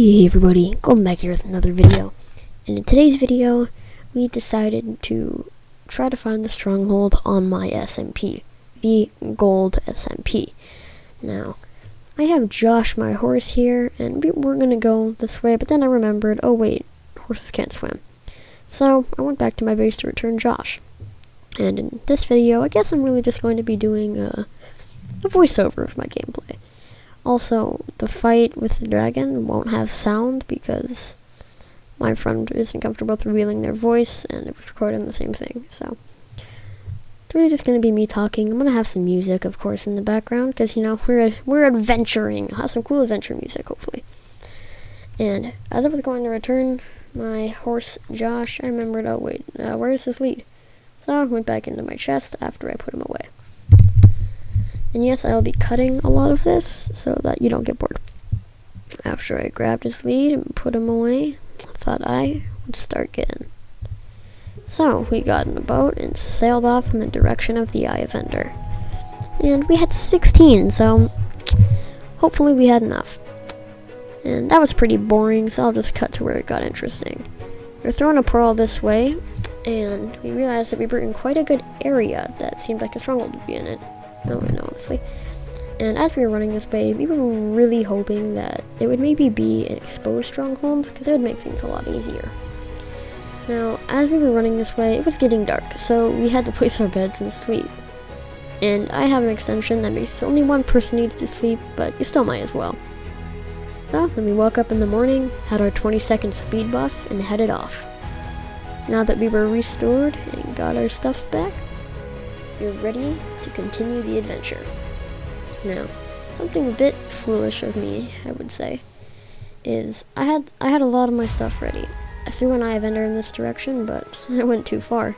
Hey everybody, going back here with another video. And in today's video, we decided to try to find the stronghold on my SMP, the Go1DSMP. Now, I have Josh, my horse, here, and we're gonna go this way, but then I remembered, oh wait, horses can't swim. So, I went back to my base to return Josh. And in this video, I guess I'm really just going to be doing a voiceover of my gameplay. Also, the fight with the dragon won't have sound because my friend isn't comfortable with revealing their voice, and it was recording the same thing. So, it's really just going to be me talking. I'm going to have some music, of course, in the background because, you know, we're adventuring. I'll have some cool adventure music, hopefully. And as I was going to return my horse, Josh, I remembered, oh wait, where is this lead? So I went back into my chest after I put him away. And yes, I'll be cutting a lot of this so that you don't get bored. After I grabbed his lead and put him away, I thought I would start getting. So we got in a boat and sailed off in the direction of the Eye of Ender. And we had 16, so hopefully we had enough. And that was pretty boring, so I'll just cut to where it got interesting. We were throwing a pearl this way, and we realized that we were in quite a good area that seemed like a stronghold would be in it. No, I know, honestly. And as we were running this way, we were really hoping that it would maybe be an exposed stronghold, because it would make things a lot easier. Now, as we were running this way, it was getting dark, so we had to place our beds and sleep. And I have an extension that makes only one person needs to sleep, but you still might as well. So, then we woke up in the morning, had our 20-second speed buff, and headed off. Now that we were restored and got our stuff back, we're ready to continue the adventure. Now, something a bit foolish of me, I would say, is I had a lot of my stuff ready. I threw an Eye of Ender in this direction, but I went too far.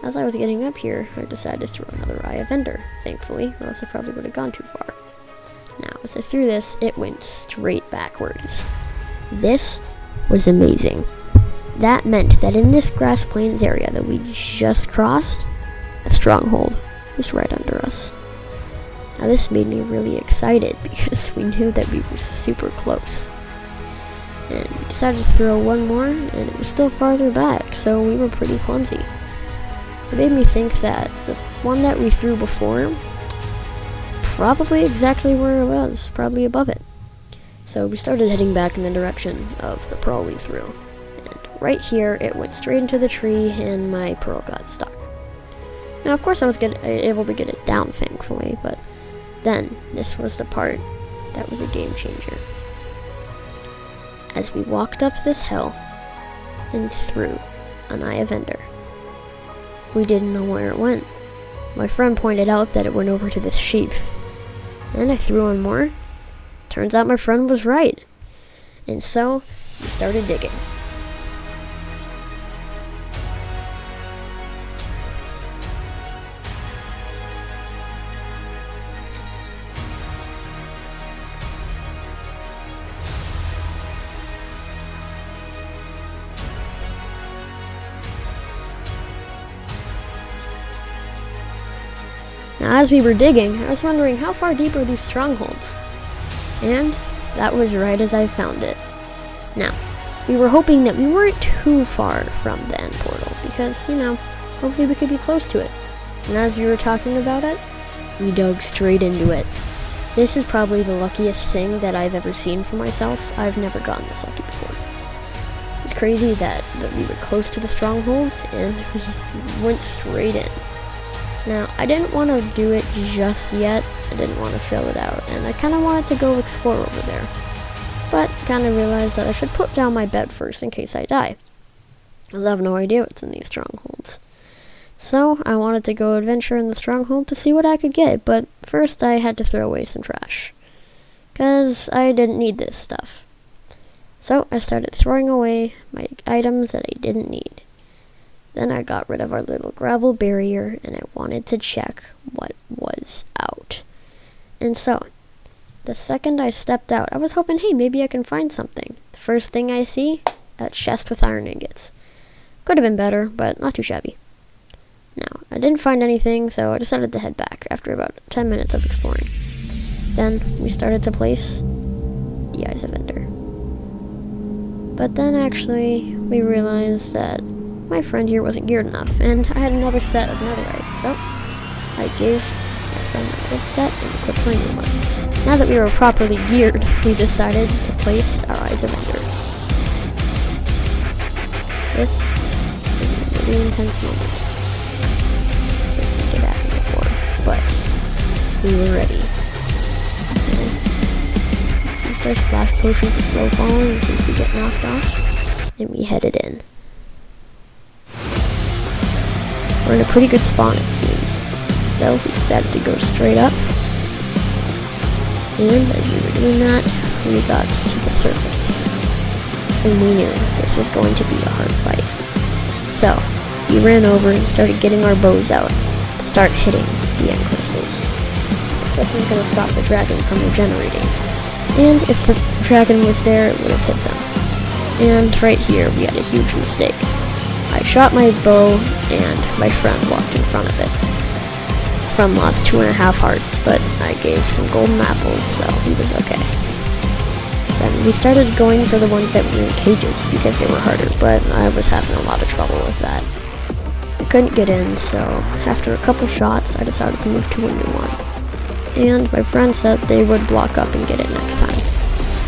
As I was getting up here, I decided to throw another Eye of Ender, thankfully, or else I probably would have gone too far. Now, as I threw this, it went straight backwards. This was amazing. That meant that in this grass plains area that we just crossed, the stronghold was right under us. Now this made me really excited because we knew that we were super close. And we decided to throw one more, and it was still farther back, so we were pretty clumsy. It made me think that the one that we threw before, probably exactly where it was, probably above it. So we started heading back in the direction of the pearl we threw. And right here, it went straight into the tree, and my pearl got stuck. Now, of course, I was able to get it down, thankfully, but then this was the part that was a game changer. As we walked up this hill and threw an Eye of Ender, we didn't know where it went. My friend pointed out that it went over to this sheep, and I threw one more. Turns out my friend was right, and so we started digging. Now, as we were digging, I was wondering how far deep are these strongholds? And that was right as I found it. Now, we were hoping that we weren't too far from the end portal, because, you know, hopefully we could be close to it. And as we were talking about it, we dug straight into it. This is probably the luckiest thing that I've ever seen for myself. I've never gotten this lucky before. It's crazy that we were close to the stronghold, and we just went straight in. Now, I didn't want to do it just yet. I didn't want to fill it out, and I kind of wanted to go explore over there. But kind of realized that I should put down my bed first in case I die, because I have no idea what's in these strongholds. So, I wanted to go adventure in the stronghold to see what I could get, but first I had to throw away some trash, because I didn't need this stuff. So, I started throwing away my items that I didn't need. Then I got rid of our little gravel barrier, and I wanted to check what was out. And so, the second I stepped out, I was hoping, hey, maybe I can find something. The first thing I see, a chest with iron ingots. Could have been better, but not too shabby. Now, I didn't find anything, so I decided to head back after about 10 minutes of exploring. Then, we started to place the Eyes of Ender. But then actually, we realized that my friend here wasn't geared enough, and I had another set of netherite, so I gave my friend a good set and equipped my new one. Now that we were properly geared, we decided to place our Eyes of Ender. This is a really intense moment. Didn't get at me before, but we were ready. Use our splash potions and slow falling in case we get knocked off, and we headed in. We're in a pretty good spawn, it seems, so we decided to go straight up. And as we were doing that, we got to the surface. And we knew this was going to be a hard fight. So, we ran over and started getting our bows out to start hitting the end crystals. This was going to stop the dragon from regenerating. And if the dragon was there, it would have hit them. And right here, we had a huge mistake. I shot my bow, and my friend walked in front of it. Friend lost 2.5 hearts, but I gave some golden apples, so he was okay. Then we started going for the ones that were in cages because they were harder, but I was having a lot of trouble with that. I couldn't get in, so after a couple shots, I decided to move to a new one. And my friend said they would block up and get it next time.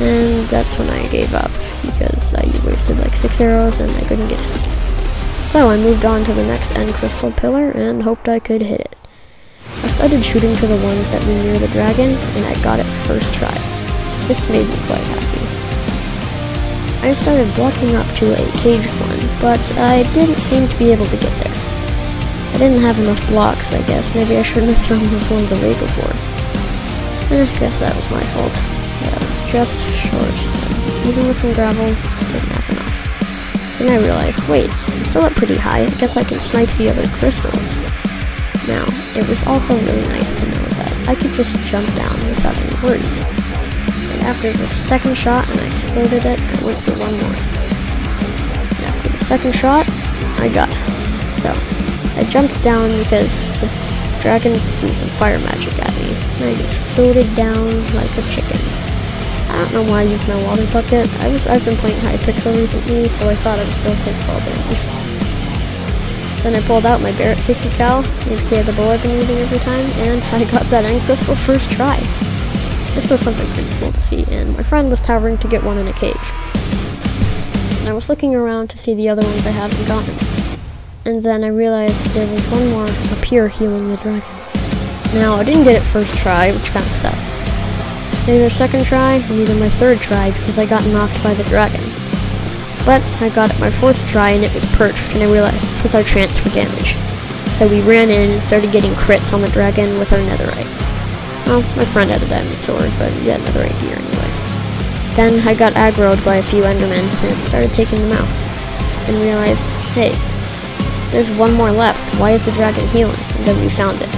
And that's when I gave up, because I wasted like 6 arrows and I couldn't get it. So I moved on to the next end crystal pillar and hoped I could hit it. I started shooting to the ones that were near the dragon, and I got it first try. This made me quite happy. I started walking up to a caged one, but I didn't seem to be able to get there. I didn't have enough blocks, I guess. Maybe I shouldn't have thrown those ones away before. Guess that was my fault. I was just short. Even with some gravel, didn't have enough. Then I realized, wait, I'm still up pretty high. I guess I can snipe the other crystals. Now, it was also really nice to know that I could just jump down without any worries. And after the second shot and I exploded it, I went for one more. And after the second shot, I got it. So, I jumped down because the dragon threw some fire magic at me, and I just floated down like a chicken. I don't know why I used my water bucket. I've been playing Hypixel recently, so I thought I would still take fall damage. Then I pulled out my Barrett 50 cal, aka the bow I've been using every time, and I got that end crystal first try. This was something pretty cool to see, and my friend was towering to get one in a cage. And I was looking around to see the other ones I haven't gotten. And then I realized there was one more up here healing the dragon. Now, I didn't get it first try, which kind of sucked. Neither second try, neither my third try, because I got knocked by the dragon. But I got it my fourth try and it was perched, and I realized this was our chance for damage. So we ran in and started getting crits on the dragon with our netherite. Well, my friend had a diamond sword, but he had netherite gear anyway. Then I got aggroed by a few endermen and started taking them out. And realized, hey, there's one more left. Why is the dragon healing? And then we found it.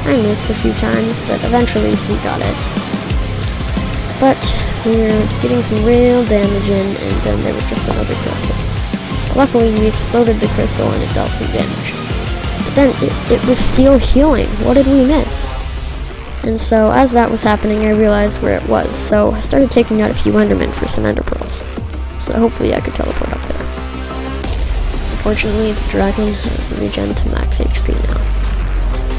I missed a few times, but eventually we got it. But we were getting some real damage in, and then there was just another crystal. Luckily, we exploded the crystal and it dealt some damage. But then it was still healing. What did we miss? And so, as that was happening, I realized where it was. So I started taking out a few endermen for some ender pearls. So hopefully I could teleport up there. Unfortunately, the dragon has regen to max HP now.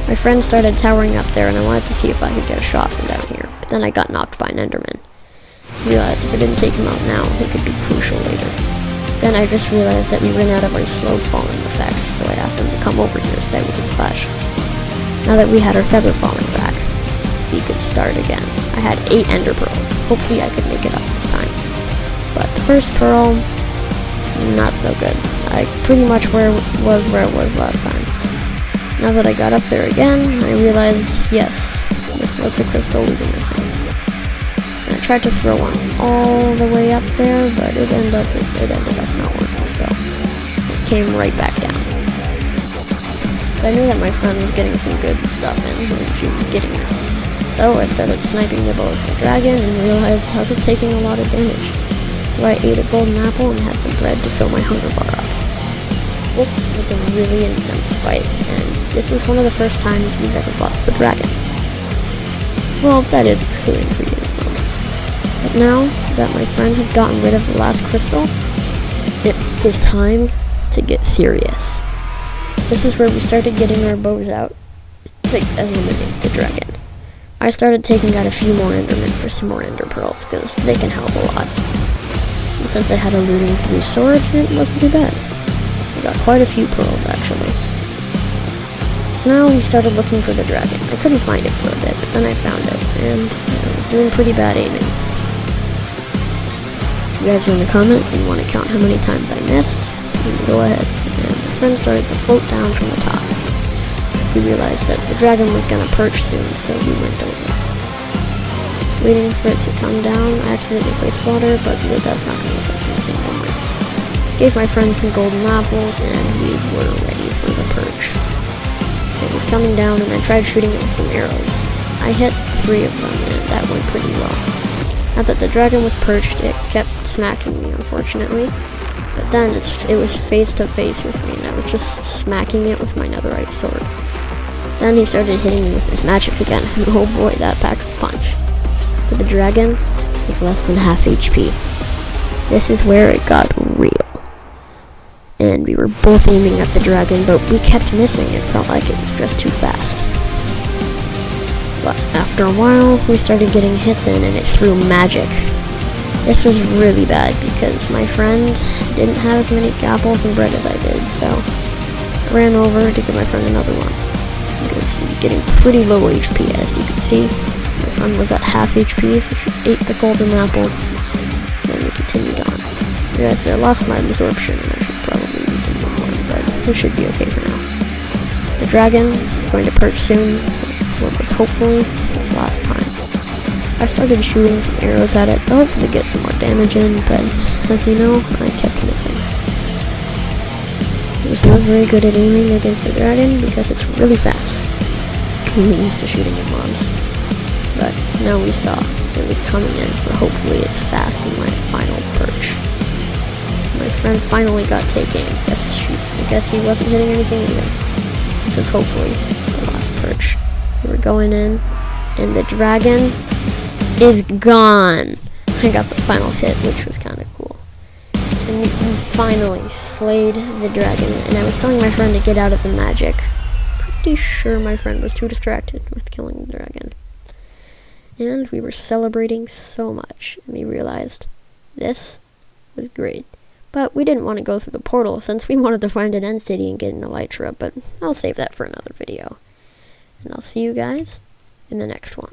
My friend started towering up there, and I wanted to see if I could get a shot from down here. But then I got knocked by an enderman. I realized if I didn't take him out now, he could be crucial later. Then I just realized that we ran out of our slow falling effects, so I asked him to come over here so that we could slash. Now that we had our feather falling back, we could start again. I had 8 ender pearls. Hopefully I could make it up this time. But the first pearl, not so good. I pretty much was where it was last time. Now that I got up there again, I realized, yes, this was the crystal we were missing. And I tried to throw one all the way up there, but it ended up not working still. It came right back down. But I knew that my friend was getting some good stuff in, and she was getting it. So I started sniping the bow of the dragon and realized I was taking a lot of damage. So I ate a golden apple and had some bread to fill my hunger bar up. This was a really intense fight, and this is one of the first times we've ever fought the dragon. Well, that is excluding creative mode. But now that my friend has gotten rid of the last crystal, it was time to get serious. This is where we started getting our bows out to eliminate the dragon. I started taking out a few more endermen for some more ender pearls, because they can help a lot. And since I had a looting 3 sword, it wasn't too bad. I got quite a few pearls, actually. So now we started looking for the dragon. I couldn't find it for a bit, but then I found it, and I was doing pretty bad aiming. If you guys are in the comments and want to count how many times I missed, you can go ahead. And the friend started to float down from the top. We realized that the dragon was going to perch soon, so we went over. Waiting for it to come down, I accidentally placed water, but that's not going to affect anything, don't worry. Gave my friend some golden apples, and we were ready for the perch. It was coming down, and I tried shooting it with some arrows. I hit 3 of them, and that went pretty well. Now that the dragon was perched, it kept smacking me, unfortunately. But then it was face to face with me, and I was just smacking it with my netherite sword. Then he started hitting me with his magic again, and oh boy, that packs a punch. But the dragon was less than half HP. This is where it got real. And we were both aiming at the dragon, but we kept missing. It felt like it was just too fast. But after a while, we started getting hits in, and it threw magic. This was really bad, because my friend didn't have as many apples and bread as I did, so I ran over to give my friend another one. He was getting pretty low HP, as you can see. My friend was at half HP, so she ate the golden apple. Then we continued on. Yeah, so I lost my absorption, and I should probably eat them more, but it should be okay for now. The dragon is going to perch soon, what was hopefully its last time. I started shooting some arrows at it to hopefully get some more damage in, but as you know, I kept missing. I was not very good at aiming against the dragon because it's really fast. I'm used to shooting at mobs. But now we saw it was coming in for hopefully as fast in my final perch. My friend finally got take aim. I guess he wasn't hitting anything either. This is hopefully the last perch. We were going in, and the dragon is gone. I got the final hit, which was kind of cool. And we finally slayed the dragon, and I was telling my friend to get out of the magic. Pretty sure my friend was too distracted with killing the dragon. And we were celebrating so much, and we realized this was great. But we didn't want to go through the portal, since we wanted to find an end city and get an elytra, but I'll save that for another video. And I'll see you guys in the next one.